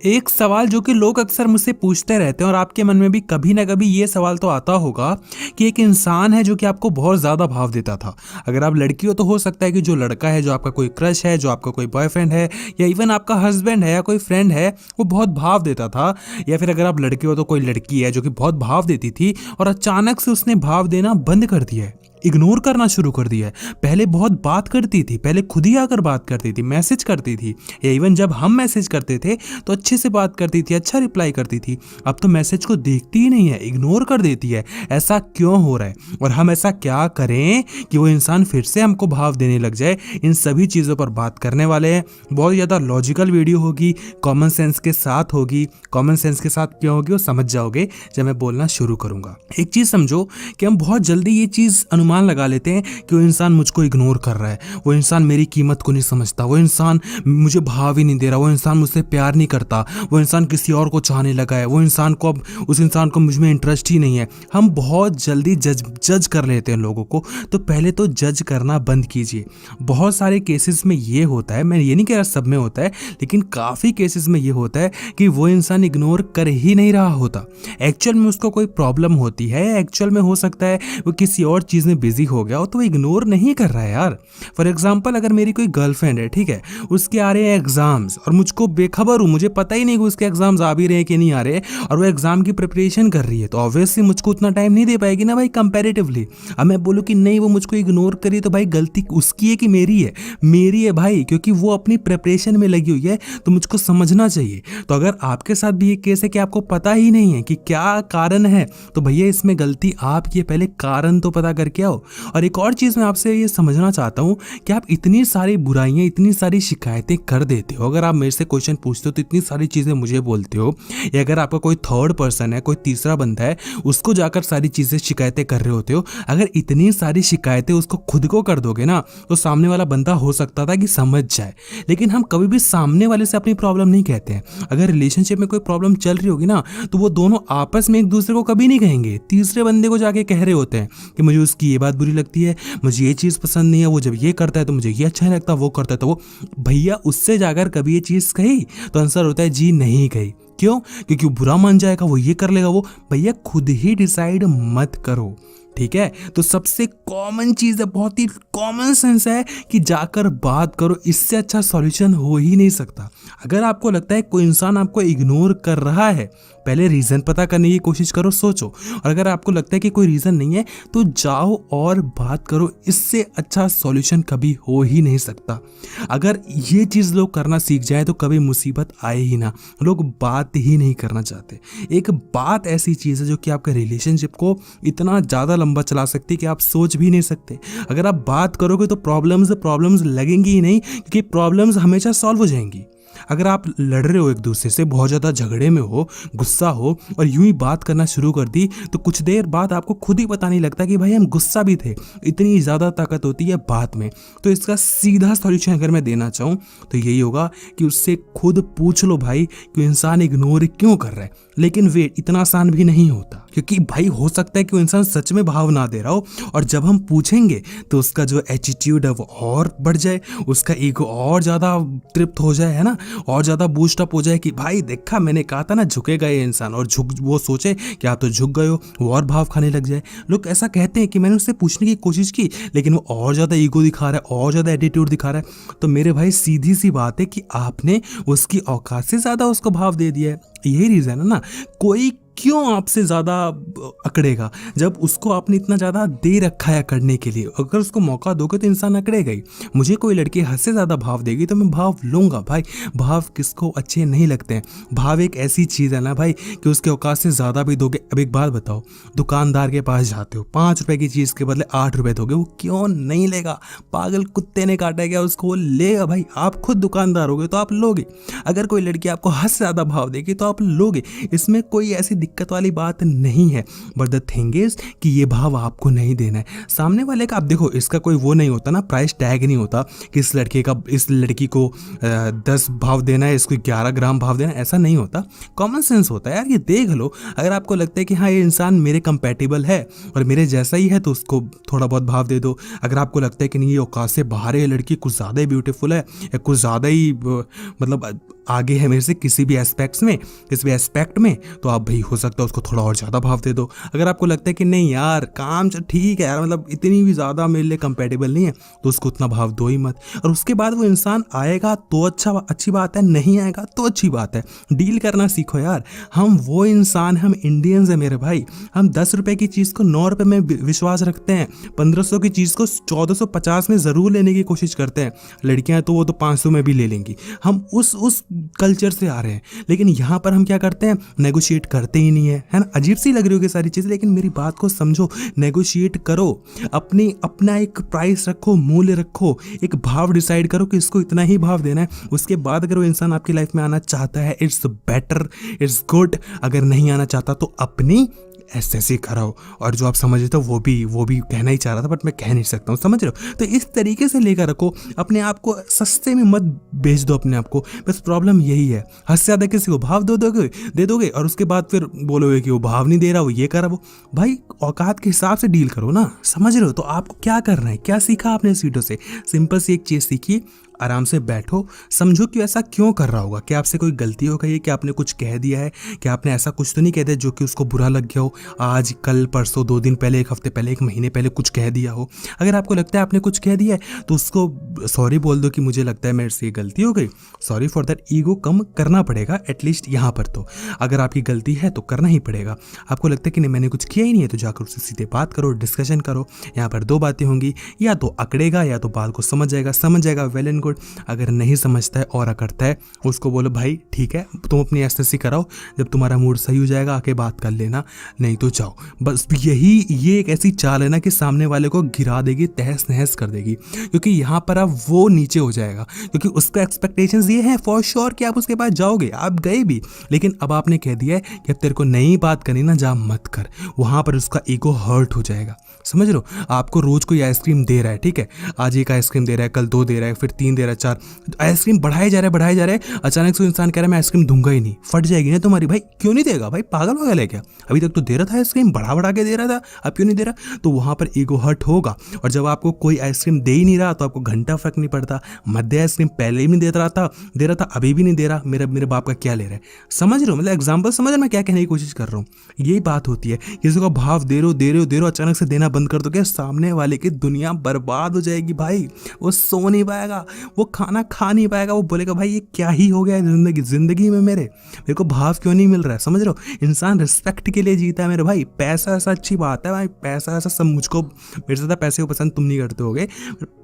एक सवाल जो कि लोग अक्सर मुझसे पूछते रहते हैं और आपके मन में भी कभी ना कभी ये सवाल तो आता होगा कि एक इंसान है जो कि आपको बहुत ज़्यादा भाव देता था। अगर आप लड़की हो तो हो सकता है कि जो लड़का है, जो आपका कोई क्रश है, जो आपका कोई बॉयफ्रेंड है या इवन आपका हस्बैंड है या कोई फ्रेंड है, वो बहुत भाव देता था। या फिर अगर आप लड़के हो तो कोई लड़की है जो कि बहुत भाव देती थी और अचानक से उसने भाव देना बंद कर दिया है, इग्नोर करना शुरू कर दिया है। पहले बहुत बात करती थी, पहले खुद ही आकर बात करती थी, मैसेज करती थी, या इवन जब हम मैसेज करते थे तो अच्छे से बात करती थी, अच्छा रिप्लाई करती थी। अब तो मैसेज को देखती ही नहीं है, इग्नोर कर देती है। ऐसा क्यों हो रहा है और हम ऐसा क्या करें कि वो इंसान फिर से हमको भाव देने लग जाए? इन सभी चीज़ों पर बात करने वाले हैं। बहुत ज़्यादा लॉजिकल वीडियो होगी, कॉमन सेंस के साथ होगी। कॉमन सेंस के साथ क्यों होगी वो समझ जाओगे जब मैं बोलना शुरू करूंगा। एक चीज़ समझो कि हम बहुत जल्दी ये चीज़ अनुमान लगा लेते हैं कि वो इंसान मुझको इग्नोर कर रहा है, वो इंसान मेरी कीमत को नहीं समझता, वो इंसान मुझे भाव ही नहीं दे रहा, वो इंसान मुझसे प्यार नहीं करता, वो इंसान किसी और को चाहने लगा है, वो इंसान को अब उस इंसान को मुझ में इंटरेस्ट ही नहीं है। हम बहुत जल्दी जज कर लेते हैं लोगों को। तो पहले तो जज करना बंद कीजिए। बहुत सारे केसेस में ये होता है, मैं ये नहीं कह रहा सब में होता है, लेकिन काफ़ी केसेस में ये होता है कि वो इंसान इग्नोर कर ही नहीं रहा होता। एक्चुअल में उसको कोई प्रॉब्लम होती है, एक्चुअल में हो सकता है वो किसी और चीज़ में बिजी हो गया हो, तो वो इग्नोर नहीं कर रहा है यार। फॉर एग्जाम्पल, अगर मेरी कोई गर्लफ्रेंड है, ठीक है, उसके आ रहे हैं एग्जाम्स और मुझको बेखबर हूँ, मुझे पता ही नहीं कि उसके एग्जाम्स आ भी रहे हैं कि नहीं आ रहे, और वो एग्जाम की प्रिपरेशन कर रही है, तो ऑब्वियसली मुझको उतना टाइम नहीं दे पाएगी ना भाई कंपैरेटिवली। अब मैं बोलूँ कि नहीं वो मुझको इग्नोर करी, तो भाई गलती उसकी है कि मेरी है? मेरी है भाई, क्योंकि वो अपनी प्रिपरेशन में लगी हुई है, तो मुझको समझना चाहिए। तो अगर आपके साथ भी ये केस है कि आपको पता ही नहीं है कि क्या कारण है, तो भैया इसमें गलती आपकी है, पहले कारण तो पता करके आओ। और एक और चीज़ मैं आपसे ये समझना चाहता हूँ कि आप इतनी सारी बुराइयाँ, इतनी सारी शिकायतें कर देते हो। अगर आप मेरे से क्वेश्चन पूछते हो तो इतनी सारी चीज़ें मुझे बोलते हो, या अगर आपका कोई थर्ड पर्सन है, कोई तीसरा बंदा है, उसको जाकर सारी चीज़ें शिकायतें कर रहे होते हो। अगर इतनी सारी शिकायतें उसको खुद को कर दोगे ना, तो सामने वाला बंदा हो सकता था कि समझ जाए। लेकिन हम कभी भी सामने वाले से अपनी प्रॉब्लम नहीं कहते हैं। अगर रिलेशनशिप में कोई प्रॉब्लम चल रही होगी ना, तो वो दोनों आपस में एक दूसरे को कभी नहीं कहेंगे, तीसरे बंदे को जाके कह रहे होते हैं कि मुझे उसकी ये बात बुरी लगती है, मुझे ये चीज़ पसंद नहीं है, वो जब ये करता है तो मुझे ये अच्छा नहीं लगता, वो करता है तो वो। भैया उससे जाकर कभी ये चीज़ कही? तो आंसर होता है जी नहीं कही। क्यों? क्योंकि वो बुरा मान जाएगा, वो ये कर लेगा वो। भैया खुद ही डिसाइड मत करो, ठीक है? तो सबसे कॉमन चीज़ है, बहुत ही कॉमन सेंस है कि जाकर बात करो। इससे अच्छा सॉल्यूशन हो ही नहीं सकता। अगर आपको लगता है कोई इंसान आपको इग्नोर कर रहा है, पहले रीज़न पता करने की कोशिश करो, सोचो। और अगर आपको लगता है कि कोई रीज़न नहीं है, तो जाओ और बात करो। इससे अच्छा सॉल्यूशन कभी हो ही नहीं सकता। अगर ये चीज़ लोग करना सीख जाए तो कभी मुसीबत आए ही ना। लोग बात ही नहीं करना चाहते। एक बात ऐसी चीज़ है जो कि आपके रिलेशनशिप को इतना ज़्यादा लंबा चला सकती है कि आप सोच भी नहीं सकते। अगर आप बात करोगे तो प्रॉब्लम्स लगेंगी ही नहीं, क्योंकि प्रॉब्लम्स हमेशा सॉल्व हो जाएंगी। अगर आप लड़ रहे हो एक दूसरे से, बहुत ज़्यादा झगड़े में हो, गुस्सा हो, और यूं ही बात करना शुरू कर दी, तो कुछ देर बाद आपको खुद ही पता नहीं लगता कि भाई हम गुस्सा भी थे। इतनी ज़्यादा ताकत होती है बात में। तो इसका सीधा सॉल्यूशन अगर मैं देना चाहूँ तो यही होगा कि उससे खुद पूछ लो भाई कि इंसान इग्नोर क्यों कर रहा है। लेकिन वेट, इतना आसान भी नहीं होता, क्योंकि भाई हो सकता है कि वो इंसान सच में भाव ना दे रहा हो, और जब हम पूछेंगे तो उसका जो एटीट्यूड है वो और बढ़ जाए, उसका ईगो और ज़्यादा तृप्त हो जाए, है ना, और ज़्यादा बूस्ट अप हो जाए कि भाई देखा मैंने कहा था ना झुकेगा ये इंसान, और वो सोचे कि आप तो झुक गए हो, वो और भाव खाने लग जाए। लोग ऐसा कहते हैं कि मैंने उससे पूछने की कोशिश की, लेकिन वो और ज़्यादा ईगो दिखा रहा है, और ज़्यादा एटीट्यूड दिखा रहा है। तो मेरे भाई सीधी सी बात है कि आपने उसकी औकात से ज़्यादा उसको भाव दे दिया है। यही रीज़न है ना, कोई क्यों आपसे ज़्यादा अकड़ेगा जब उसको आपने इतना ज़्यादा दे रखा है अकड़ने के लिए। अगर उसको मौका दोगे तो इंसान अकड़ेगा ही। मुझे कोई लड़की हद से ज़्यादा भाव देगी तो मैं भाव लूँगा भाई। भाव किसको अच्छे नहीं लगते हैं? भाव एक ऐसी चीज़ है ना भाई कि उसके औकात से ज़्यादा भी दोगे। अब एक बात बताओ, दुकानदार के पास जाते हो, 5 रुपए की चीज़ के बदले 8 रुपए दोगे, वो क्यों नहीं लेगा? पागल कुत्ते ने काटा गया उसको, वो लेगा भाई। आप खुद दुकानदार होगे तो आप लोगे। अगर कोई लड़की आपको हद से ज़्यादा भाव देगी तो आप लोगे। इसमें कोई ऐसी दिक्कत वाली बात नहीं है, बट द थिंग इज कि ये भाव आपको नहीं देना है सामने वाले का। आप देखो, इसका कोई वो नहीं होता ना, प्राइस टैग नहीं होता कि इस लड़की को 10 भाव देना है, इसको 11 ग्राम भाव देना है, ऐसा नहीं होता। कॉमन सेंस होता है यार, ये देख लो। अगर आपको लगता है कि हाँ ये इंसान मेरे कंपेटेबल है और मेरे जैसा ही है तो उसको थोड़ा बहुत भाव दे दो। अगर आपको लगता है कि नहीं ये औकात से बाहर है, लड़की कुछ ज़्यादा ही ब्यूटीफुल है या कुछ ज़्यादा ही मतलब आगे है मेरे से किसी भी एस्पेक्ट में, तो आप भाई हो सकता है उसको थोड़ा और ज़्यादा भाव दे दो। अगर आपको लगता है कि नहीं यार काम ठीक है यार, मतलब इतनी भी ज़्यादा मेरे लिए कंपेटेबल नहीं है, तो उसको उतना भाव दो ही मत। और उसके बाद वो इंसान आएगा तो अच्छी बात है, नहीं आएगा तो अच्छी बात है। डील करना सीखो यार। हम वो इंसान, हम इंडियंस हैं मेरे भाई। हम 10 रुपए की चीज़ को 9 रुपए में विश्वास रखते हैं, 1500 की चीज़ को 1450 में ज़रूर लेने की कोशिश करते हैं। लड़कियां तो वो तो 500 में भी ले लेंगी। हम उस कल्चर से आ रहे हैं, लेकिन यहाँ पर हम क्या करते हैं, नेगोशिएट करते ही नहीं है ना। अजीब सी लग रही होगी सारी चीज़ें, लेकिन मेरी बात को समझो, नेगोशिएट करो, अपना एक प्राइस रखो, मूल्य रखो, एक भाव डिसाइड करो कि इसको इतना ही भाव देना है। उसके बाद अगर वो इंसान आपकी लाइफ में आना चाहता है, इट्स बेटर, इट्स गुड। अगर नहीं आना चाहता तो अपनी ऐसे कराओ। और जो आप समझ रहे थे वो भी कहना ही चाह रहा था, बट मैं कह नहीं सकता हूँ, समझ रहे हो। तो इस तरीके से लेकर रखो, अपने आप को सस्ते में मत बेच दो अपने आप को। बस प्रॉब्लम यही है, हद से ज़्यादा किसी को भाव दे दोगे और उसके बाद फिर बोलोगे कि वो भाव नहीं दे रहा, वो ये कर रहा। वो भाई औकात के हिसाब से डील करो ना, समझ रहे हो। तो आपको क्या करना है, क्या सीखा आपने इस वीडियो से? सिंपल सी एक चीज़ सीखिए, आराम से बैठो, समझो कि ऐसा क्यों कर रहा होगा। क्या आपसे कोई गलती हो गई है, क्या आपने कुछ कह दिया है, क्या आपने ऐसा कुछ तो नहीं कह दिया जो कि उसको बुरा लग गया हो, आज कल परसों 2 दिन पहले, 1 हफ्ते पहले, 1 महीने पहले कुछ कह दिया हो। अगर आपको लगता है आपने कुछ कह दिया है तो उसको सॉरी बोल दो कि मुझे लगता है मेरे से ये गलती हो गई, सॉरी फॉर दैट। ईगो कम करना पड़ेगा एटलीस्ट यहाँ पर। तो अगर आपकी गलती है तो करना ही पड़ेगा। आपको लगता है कि नहीं मैंने कुछ किया ही नहीं है, तो जाकर उससे सीधे बात करो, डिस्कशन करो। यहाँ पर 2 बातें होंगी, या तो अकड़ेगा या तो बात को समझ जाएगा, वेल एंड गुड। अगर नहीं समझता है और अकड़ता है, उसको बोलो भाई ठीक है तुम अपनी एसएससी कराओ, जब तुम्हारा मूड सही हो जाएगा आके बात कर लेना, नहीं तो जाओ। बस ये एक ऐसी चाल है ना कि सामने वाले को गिरा देगी, तहस नहस कर देगी, क्योंकि यहाँ पर अब वो नीचे हो जाएगा, क्योंकि उसका एक्सपेक्टेशंस ये है फॉर श्योर कि आप उसके पास जाओगे, आप गए भी, लेकिन अब आपने कह दिया है कि अब तेरे को नई बात करनी ना, जा मत कर। वहाँ पर उसका ईगो हर्ट हो जाएगा, समझ लो। आपको रोज कोई आइसक्रीम दे रहा है, ठीक है, आज 1 आइसक्रीम दे रहा है, कल 2 दे रहा है, फिर 3 दे रहा है, 4, आइसक्रीम बढ़ाए जा रहे हैं। अचानक से इंसान कह रहा है मैं आइसक्रीम दूंगा ही नहीं, फट जाएगी ना तुम्हारी। भाई क्यों नहीं देगा भाई, पागल वगैरह है क्या? अभी तक तो दे रहा था आइसक्रीम, बढ़ा के दे रहा था, अब क्यों नहीं दे रहा? तो वहां पर ईगो हर्ट होगा। और जब आपको कोई आइसक्रीम दे ही नहीं रहा तो आपको घंटा फर्क नहीं पड़ता। मध्य आइसक्रीम पहले ही नहीं दे रहा था, अभी भी नहीं दे रहा, मेरे बाप का क्या ले रहा है, समझ रहे हो? मतलब एग्जाम्पल समझ रहे हो मैं क्या कहने की कोशिश कर रहा हूँ? यही बात होती है, किसी को भाव दे रहे हो, अचानक से देना बंद कर दो, क्या सामने वाले की दुनिया बर्बाद हो जाएगी भाई। वो सो नहीं पाएगा, वो खाना खा नहीं पाएगा, वो बोलेगा भाई ये क्या ही हो गया है जिंदगी में, मेरे को भाव क्यों नहीं मिल रहा है, समझ रहे हो? इंसान रिस्पेक्ट के लिए जीता है मेरे भाई। पैसा ऐसा अच्छी बात है भाई, पैसा ऐसा सब मुझको, मेरे से ज़्यादा पैसे को पसंद तुम नहीं करते होगे।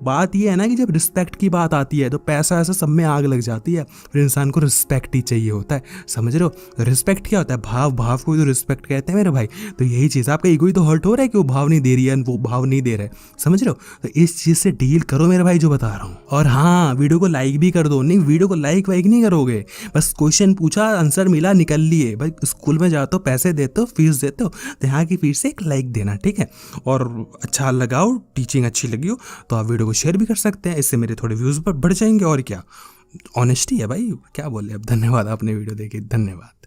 बात ये है ना कि जब रिस्पेक्ट की बात आती है तो पैसा ऐसा सब में आग लग जाती है, फिर इंसान को रिस्पेक्ट ही चाहिए होता है, समझ रहे हो? रिस्पेक्ट क्या होता है? भाव को तो रिस्पेक्ट कहते हैं मेरे भाई। तो यही चीज़, आपका ईगो ही तो हर्ट हो रहा है कि वो भाव नहीं दे रही है, वो भाव नहीं दे रहा है, समझ रहे हो? तो इस चीज़ से डील करो मेरे भाई, जो बता रहा हूँ। और हाँ, वीडियो को लाइक भी कर दो। नहीं, वीडियो को लाइक वाइक नहीं करोगे, बस क्वेश्चन पूछा, आंसर मिला, निकल लिए भाई। स्कूल में जाते हो, पैसे देते हो, फीस देते हो, तो यहाँ की फीस से एक लाइक देना, ठीक है? और अच्छा लगाओ, टीचिंग अच्छी लगी हो तो आप वीडियो को शेयर भी कर सकते हैं, इससे मेरे थोड़े व्यूज़ बढ़ जाएंगे। और क्या, ऑनेस्टी है भाई, क्या बोले अब। धन्यवाद, आपने वीडियो देखी, धन्यवाद।